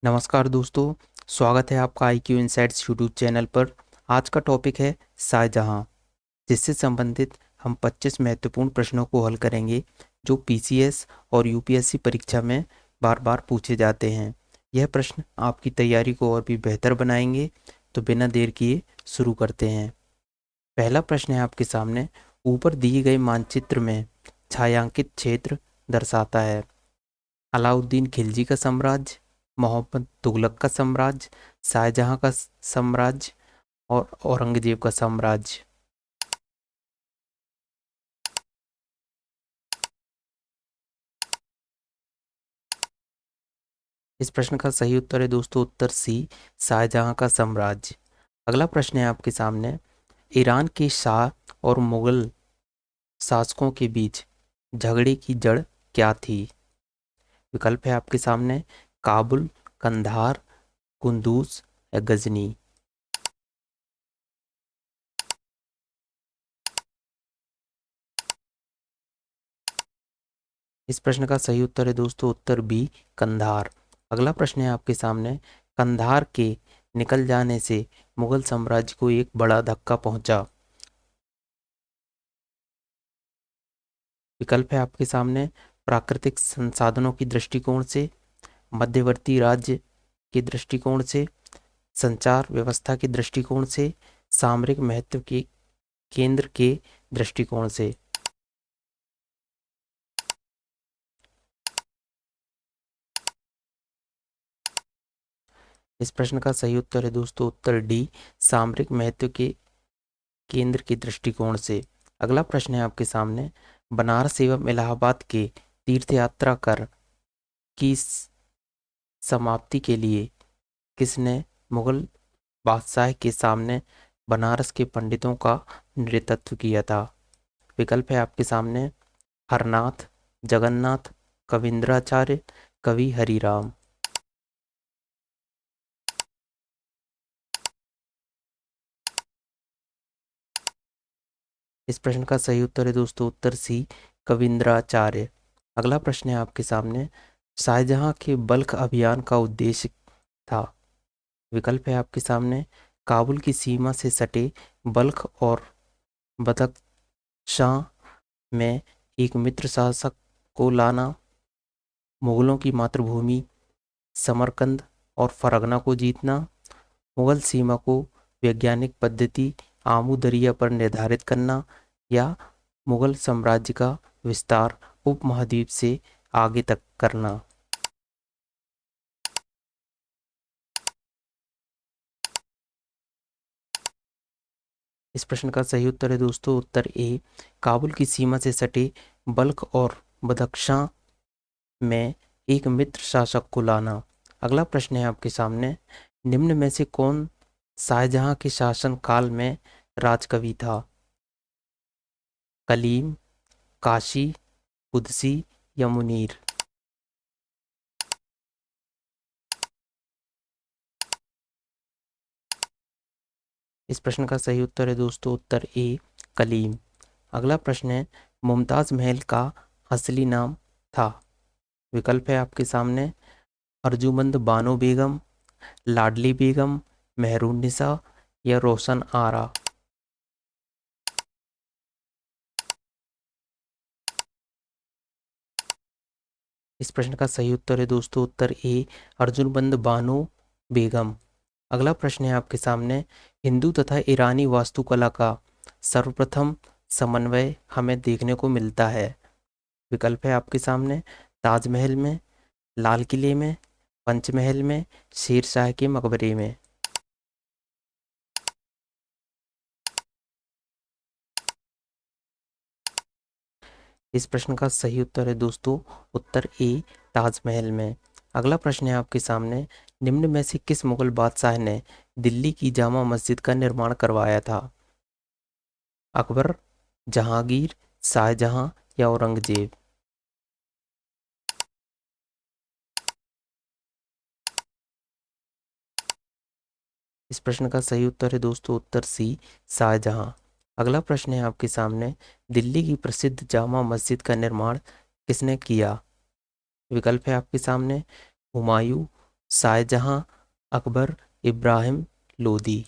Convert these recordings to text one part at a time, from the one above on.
नमस्कार दोस्तों, स्वागत है आपका IQ इनसाइट्स यूट्यूब चैनल पर। आज का टॉपिक है शाहजहां, जिससे संबंधित हम 25 महत्वपूर्ण प्रश्नों को हल करेंगे जो PCS और UPSC परीक्षा में बार बार पूछे जाते हैं। यह प्रश्न आपकी तैयारी को और भी बेहतर बनाएंगे। तो बिना देर किए शुरू करते हैं। पहला प्रश्न है आपके सामने। ऊपर दिए गए मानचित्र में छायांकित क्षेत्र दर्शाता है अलाउद्दीन खिलजी का साम्राज्य, मोहम्मद तुगलक का साम्राज्य, शाहजहां का साम्राज्य और औरंगजेब का साम्राज्य। इस प्रश्न का सही उत्तर है दोस्तों उत्तर सी, शाहजहां का साम्राज्य। अगला प्रश्न है आपके सामने। ईरान के शाह और मुगल शासकों के बीच झगड़े की जड़ क्या थी? विकल्प है आपके सामने काबुल, कंधार, कुंदूज या गजनी। इस प्रश्न का सही उत्तर है दोस्तों उत्तर बी, कंधार। अगला प्रश्न है आपके सामने। कंधार के निकल जाने से मुगल साम्राज्य को एक बड़ा धक्का पहुंचा। विकल्प है आपके सामने प्राकृतिक संसाधनों की दृष्टिकोण से, मध्यवर्ती राज्य के दृष्टिकोण से, संचार व्यवस्था के दृष्टिकोण से, सामरिक महत्व के केंद्र के दृष्टिकोण से। इस प्रश्न का सही उत्तर है दोस्तों उत्तर डी, सामरिक महत्व के केंद्र के दृष्टिकोण से। अगला प्रश्न है आपके सामने। बनारस एवं इलाहाबाद के तीर्थ यात्रा कर की समाप्ति के लिए किसने मुगल बादशाह के सामने बनारस के पंडितों का नेतृत्व किया था? विकल्प है आपके सामने हरनाथ, जगन्नाथ, कविंद्राचार्य, कवि हरिराम। इस प्रश्न का सही उत्तर है दोस्तों उत्तर सी, कविंद्राचार्य। अगला प्रश्न है आपके सामने। शाहजहां के बल्ख अभियान का उद्देश्य था? विकल्प है आपके सामने काबुल की सीमा से सटे बल्ख और बदख्शां में एक मित्र शासक को लाना, मुगलों की मातृभूमि समरकंद और फरगना को जीतना, मुगल सीमा को वैज्ञानिक पद्धति आमू दरिया पर निर्धारित करना, या मुगल साम्राज्य का विस्तार उपमहाद्वीप से आगे तक करना। इस प्रश्न का सही उत्तर है दोस्तों उत्तर ए, काबुल की सीमा से सटे बल्ख और बदख्शां में एक मित्र शासक को लाना। अगला प्रश्न है आपके सामने। निम्न में से कौन शाहजहां के शासन काल में राजकवि था? कलीम, काशी, कुदसी या मुनीर। इस प्रश्न का सही उत्तर है दोस्तों उत्तर ए, कलीम। अगला प्रश्न है। मुमताज महल का असली नाम था? विकल्प है आपके सामने अर्जुमंद बानो बेगम, लाडली बेगम, मेहरुन्निसा या रोशन आरा। इस प्रश्न का सही उत्तर है दोस्तों उत्तर ए, अर्जुनबंद बानो बेगम। अगला प्रश्न है आपके सामने। हिंदू तथा ईरानी वास्तुकला का सर्वप्रथम समन्वय हमें देखने को मिलता है। विकल्प है आपके सामने ताजमहल में, लाल किले में, पंचमहल में, शेरशाह के मकबरे में। इस प्रश्न का सही उत्तर है दोस्तों उत्तर ए, ताजमहल में। अगला प्रश्न है आपके सामने। निम्न में से किस मुगल बादशाह ने दिल्ली की जामा मस्जिद का निर्माण करवाया था? अकबर, जहांगीर, शाहजहां या औरंगजेब। इस प्रश्न का सही उत्तर है दोस्तों उत्तर सी, शाहजहां। अगला प्रश्न है आपके सामने। दिल्ली की प्रसिद्ध जामा मस्जिद का निर्माण किसने किया? विकल्प है आपके सामने हुमायूं, शाहजहां, अकबर, इब्राहिम लोदी।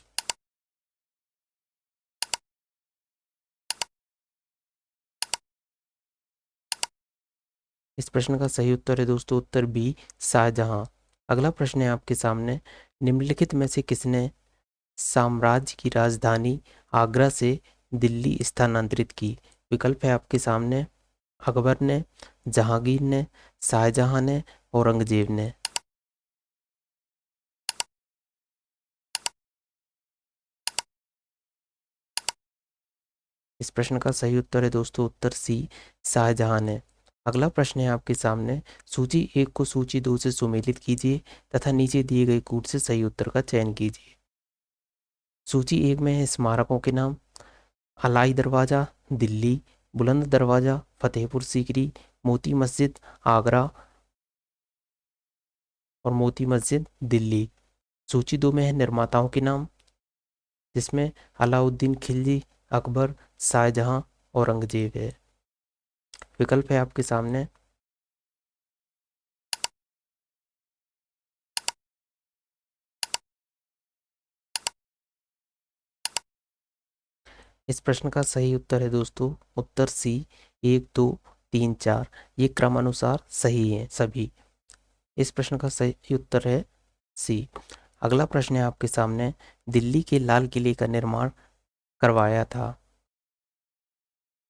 इस प्रश्न का सही उत्तर है दोस्तों उत्तर बी, शाहजहां। अगला प्रश्न है आपके सामने, निम्नलिखित में से किसने साम्राज्य की राजधानी आगरा से दिल्ली स्थानांतरित की? विकल्प है आपके सामने, अकबर ने, जहांगीर ने, शाहजहां ने, औरंगजेब ने। इस प्रश्न का सही उत्तर है दोस्तों उत्तर सी, शाहजहां ने। अगला प्रश्न है आपके सामने, सूची एक को सूची दो से सुमेलित कीजिए तथा नीचे दिए गए कूट से सही उत्तर का चयन कीजिए। सूची एक में है स्मारकों के नाम, अलाई दरवाजा दिल्ली, बुलंद दरवाजा फतेहपुर सीकरी, मोती मस्जिद आगरा और मोती मस्जिद दिल्ली। सूची दो में है निर्माताओं के नाम, जिसमें अलाउद्दीन खिलजी, अकबर, शाहजहां, औरंगजेब है। विकल्प है आपके सामने, इस प्रश्न का सही उत्तर है दोस्तों उत्तर सी, एक दो तीन चार। ये क्रमानुसार सही है सभी। इस प्रश्न का सही उत्तर है सी। अगला प्रश्न है आपके सामने, दिल्ली के लाल किले का निर्माण करवाया था?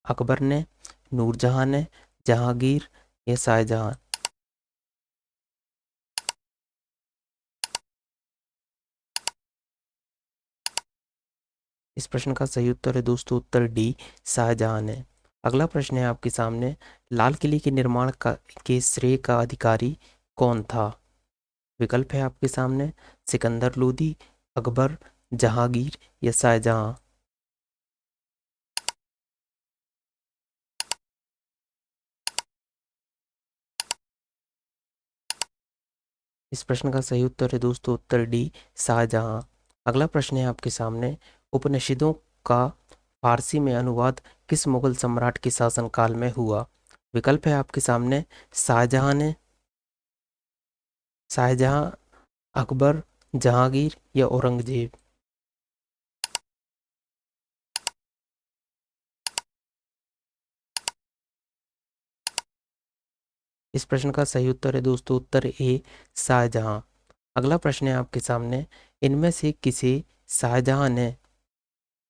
अकबर ने, नूरजहां ने, जहांगीर या शाहजहां? इस प्रश्न का सही उत्तर है दोस्तों उत्तर डी, शाहजहां ने। अगला प्रश्न है आपके सामने, लाल किले के निर्माण का के श्रेय का अधिकारी कौन था? विकल्प है आपके सामने, सिकंदर लोदी, अकबर, जहांगीर या शाहजहां? इस प्रश्न का सही उत्तर है दोस्तों उत्तर डी, शाहजहां। अगला प्रश्न है आपके सामने, उपनिषदों का फारसी में अनुवाद किस मुगल सम्राट के शासनकाल में हुआ? विकल्प है आपके सामने, शाहजहां ने, शाहजहां, अकबर, जहांगीर या औरंगजेब? इस प्रश्न का सही उत्तर है दोस्तों उत्तर ए, शाहजहां। अगला प्रश्न है आपके सामने, इनमें से किसे शाहजहां ने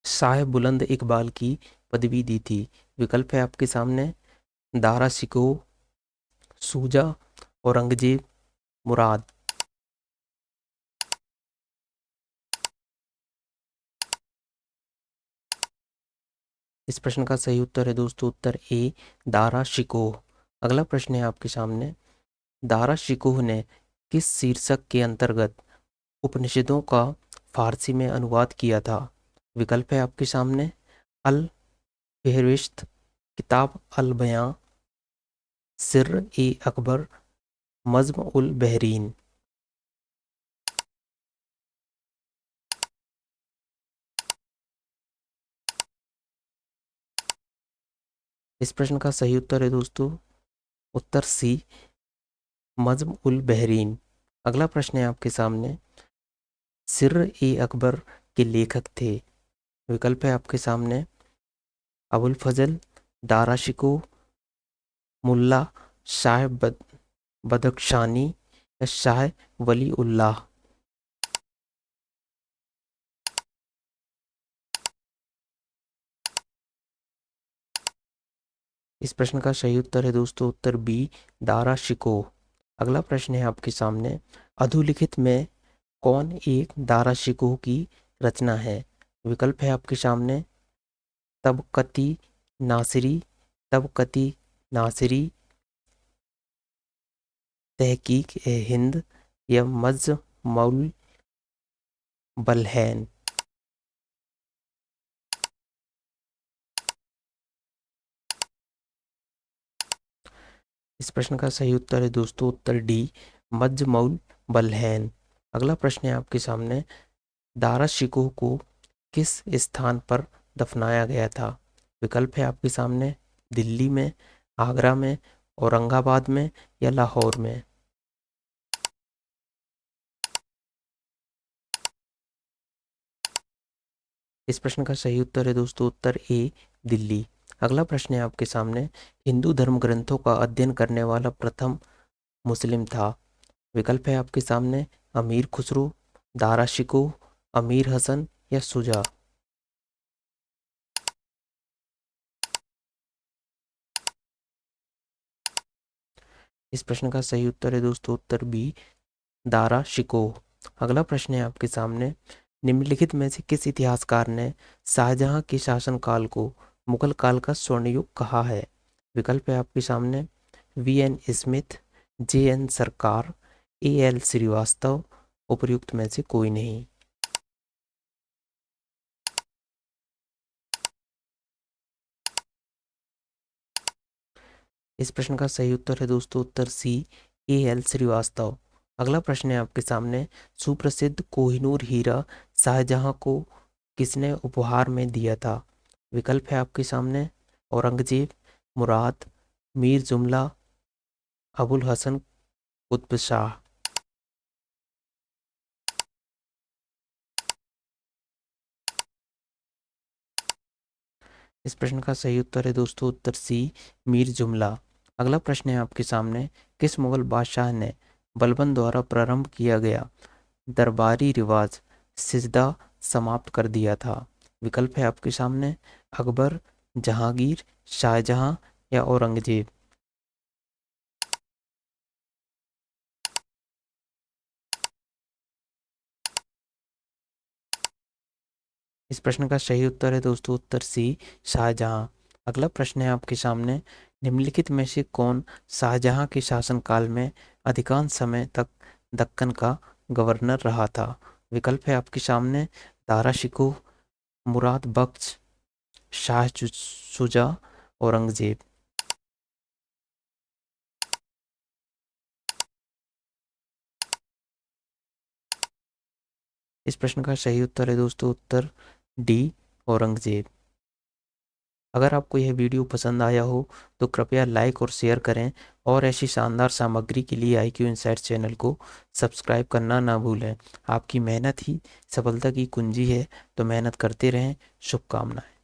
शाह बुलंद इकबाल की पदवी दी थी? विकल्प है आपके सामने, दारा शिकोह, सूजा, औरंगजेब, मुराद। इस प्रश्न का सही उत्तर है दोस्तों उत्तर ए, दारा शिकोह। अगला प्रश्न है आपके सामने, दारा शिकोह ने किस शीर्षक के अंतर्गत उपनिषदों का फारसी में अनुवाद किया था? विकल्प है आपके सामने, अल फेहरिस्त, किताब अल बयां, सिर्र ए अकबर, मज़्म उल बहरीन। इस प्रश्न का सही उत्तर है दोस्तों उत्तर सी, मज़्म उल बहरीन। अगला प्रश्न है आपके सामने, सिर्र ए अकबर के लेखक थे? विकल्प है आपके सामने, अबुल फजल, दारा शिकोह, मुल्ला शाह बदख्शानी या शाह वली उल्लाह? इस प्रश्न का सही उत्तर है दोस्तों उत्तर बी, दारा शिकोह। अगला प्रश्न है आपके सामने, अधोलिखित में कौन एक दारा शिकोह की रचना है? विकल्प है आपके सामने, तबकती नासिरी, तबकती नासिरी, तहकीक ए हिंद या मजमउल बलहैन? इस प्रश्न का सही उत्तर है दोस्तों उत्तर डी, मजमउल बलहैन। अगला प्रश्न है आपके सामने, दारा शिकोह को किस स्थान पर दफनाया गया था? विकल्प है आपके सामने, दिल्ली में, आगरा में, औरंगाबाद में या लाहौर में? इस प्रश्न का सही उत्तर है दोस्तों उत्तर ए दिल्ली। अगला प्रश्न है आपके सामने, हिंदू धर्म ग्रंथों का अध्ययन करने वाला प्रथम मुस्लिम था। विकल्प है आपके सामने अमीर खुसरो, दारा शिकोह, अमीर हसन या शुजा। इस प्रश्न का सही उत्तर है दोस्तों उत्तर बी दारा शिकोह। अगला प्रश्न है आपके सामने, निम्नलिखित में से किस इतिहासकार ने शाहजहां के शासनकाल को मुगल काल का स्वर्ण युग कहा है। विकल्प है आपके सामने V N. Smith, J N. Sarkar, A L. Srivastava, उपर्युक्त में से कोई नहीं। इस प्रश्न का सही उत्तर है दोस्तों उत्तर सी ए.एल. श्रीवास्तव। अगला प्रश्न है आपके सामने, सुप्रसिद्ध कोहिनूर हीरा शाहजहां को किसने उपहार में दिया था। विकल्प है आपके सामने औरंगजेब, मुराद, मीर जुमला, अबुल हसन, कुतुब शाह। इस प्रश्न का सही उत्तर है दोस्तों उत्तर सी मीर जुमला। अगला प्रश्न है आपके सामने, किस मुगल बादशाह ने बलबन द्वारा प्रारंभ किया गया दरबारी रिवाज सिजदा समाप्त कर दिया था। विकल्प है आपके सामने अकबर, जहांगीर, शाहजहां या औरंगजेब। इस प्रश्न का सही उत्तर है दोस्तों उत्तर सी शाहजहां। अगला प्रश्न है आपके सामने, निम्नलिखित में से कौन शाहजहां के शासनकाल में अधिकांश समय तक दक्कन का गवर्नर रहा था। विकल्प है आपके सामने दारा शिकोह, मुराद बख्श, शाह शुजा, औरंगजेब। इस प्रश्न का सही उत्तर है दोस्तों उत्तर डी औरंगजेब। अगर आपको यह वीडियो पसंद आया हो तो कृपया लाइक और शेयर करें और ऐसी शानदार सामग्री के लिए IQ इनसाइट्स चैनल को सब्सक्राइब करना ना भूलें। आपकी मेहनत ही सफलता की कुंजी है, तो मेहनत करते रहें। शुभकामनाएं।